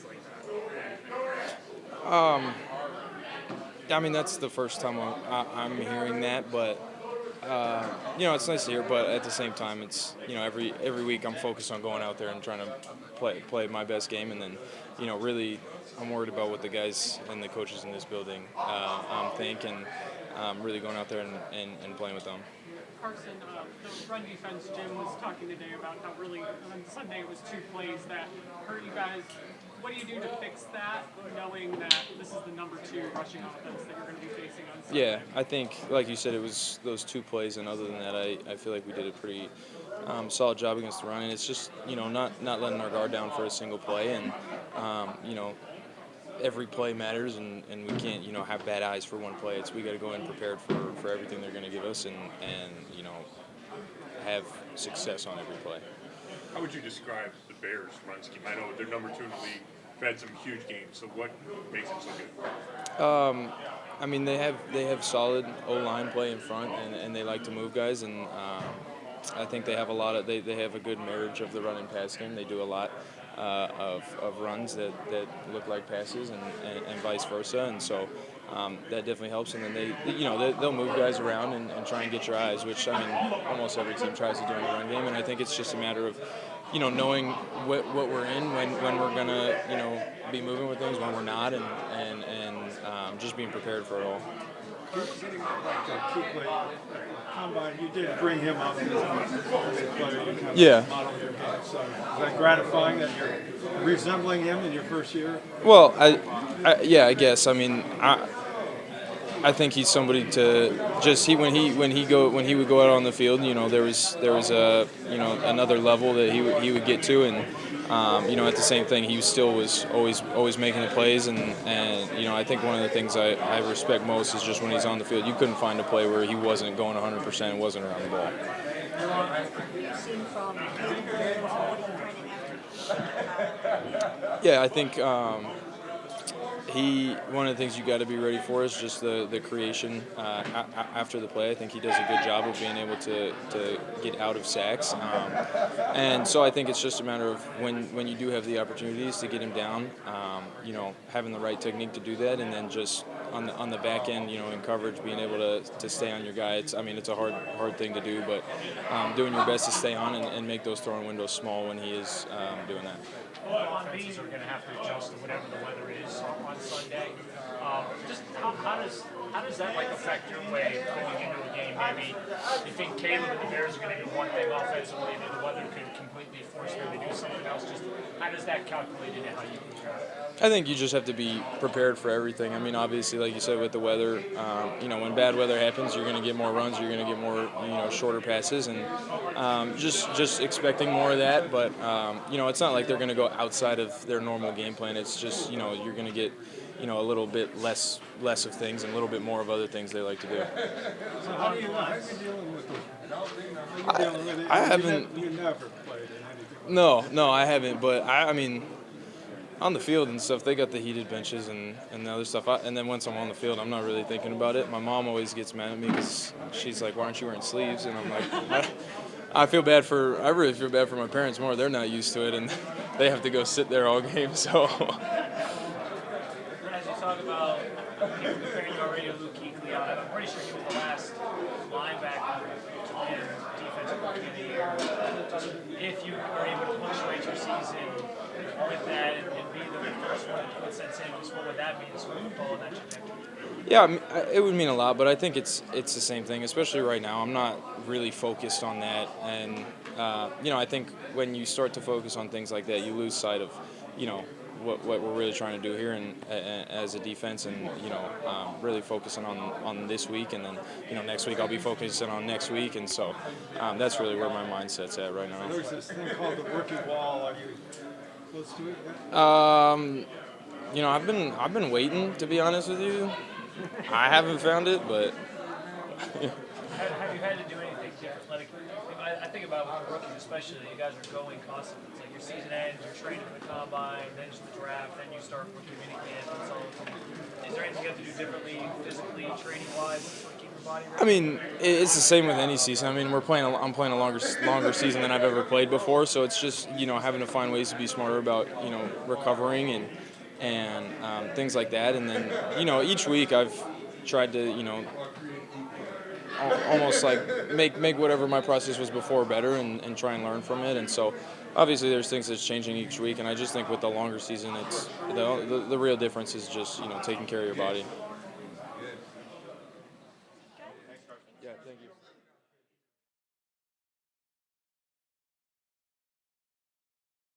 plays like that? I mean, that's the first time I'm hearing that, but it's nice to hear. But at the same time, it's every week I'm focused on going out there and trying to play my best game, and then really I'm worried about what the guys and the coaches in this building think, and really going out there and playing with them. Carson, the run defense, Jim was talking today about how really on Sunday it was two plays that hurt you guys. What do you do to fix that, knowing that this is the number 2 rushing offense that you're going to be facing on Sunday? Yeah, I think, like you said, it was those 2 plays, and other than that, I feel like we did a pretty solid job against the run, and it's just not letting our guard down for a single play, and every play matters, and we can't have bad eyes for one play. We got to go in prepared for everything they're going to give us, and have success on every play. How would you describe the Bears' run scheme? I know they're number 2 in the league. They've had some huge games. So what makes them so good? I mean, they have solid O-line play in front, and they like to move guys, and I think they have they have a good marriage of the run and pass game. They do a lot of runs that look like passes, and vice versa, and so that definitely helps. And then they'll move guys around and try and get your eyes, which I mean almost every team tries to do in the run game. And I think it's just a matter of knowing what we're in, when we're gonna be moving with things, when we're not, and just being prepared for it all. Getting like a key play combine, you did bring him up as a player. You kind of Yeah. modeled your game. So is that gratifying that you're resembling him in your first year? Well, I guess. I mean, I think he's somebody to just when he would go out on the field. There was a another level that he would get to, and at the same thing, he still was always making the plays, and I think one of the things I respect most is just when he's on the field, you couldn't find a play where he wasn't going 100% and wasn't around the ball. Yeah, I think one of the things you got to be ready for is just the creation after the play. I think he does a good job of being able to get out of sacks, and so I think it's just a matter of when you do have the opportunities to get him down, having the right technique to do that, and then just on the back end, in coverage, being able to stay on your guy. It's a hard thing to do, but doing your best to stay on and make those throwing windows small when he is doing that. Offenses are going to have to adjust to whatever the weather is on Sunday. Just how does that affect your way of going into a game? Maybe you think Caleb and the Bears are going to do one thing offensively, and then the weather could completely force them to do something else. Just how does that calculate into how you prepare? I think you just have to be prepared for everything. I mean, obviously, like you said, with the weather, when bad weather happens, you're going to get more runs, you're going to get more, shorter passes, and just expecting more of that. But it's not like they're going to go outside of their normal game plan. It's just you're going to get a little bit less of things and a little bit more of other things they like to do. So how are you dealing with it? I haven't. You never played in anything. No, I haven't. But I mean, on the field and stuff, they got the heated benches and the other stuff. And then once I'm on the field, I'm not really thinking about it. My mom always gets mad at me because she's like, "Why aren't you wearing sleeves?" And I'm like, I really feel bad for my parents more. They're not used to it, and they have to go sit there all game. So. As you talk about people comparing you already to Luke Kuechly, I'm pretty sure he was the last linebacker in defensive rookie of the year. Just if you are able to punctuate your season with that and be the first one to put San Sanders, what would that mean to sort of follow that trajectory? Yeah, it would mean a lot, but I think it's the same thing, especially right now. I'm not really focused on that, and I think when you start to focus on things like that, you lose sight of what we're really trying to do here and as a defense, and really focusing on this week, and then next week I'll be focusing on next week, and so that's really where my mindset's at right now. There's this thing called the rookie wall. Are you close to it yet? I've been waiting, to be honest with you. I haven't found it, but. Have you had to do anything different? I think about with rookies especially, you guys are going constantly. It's like your season ends, you're training for the combine, then it's the draft, then you start rookie minicamp. Is there anything you have to do differently, physically, training-wise, to keep your body ready? I mean, it's the same with any season. I mean, I'm playing a longer season than I've ever played before, so it's just having to find ways to be smarter about recovering and things like that. And then each week I've tried to almost like make whatever my process was before better and try and learn from it. And so obviously there's things that's changing each week, and I just think with the longer season, it's the real difference is just taking care of your body.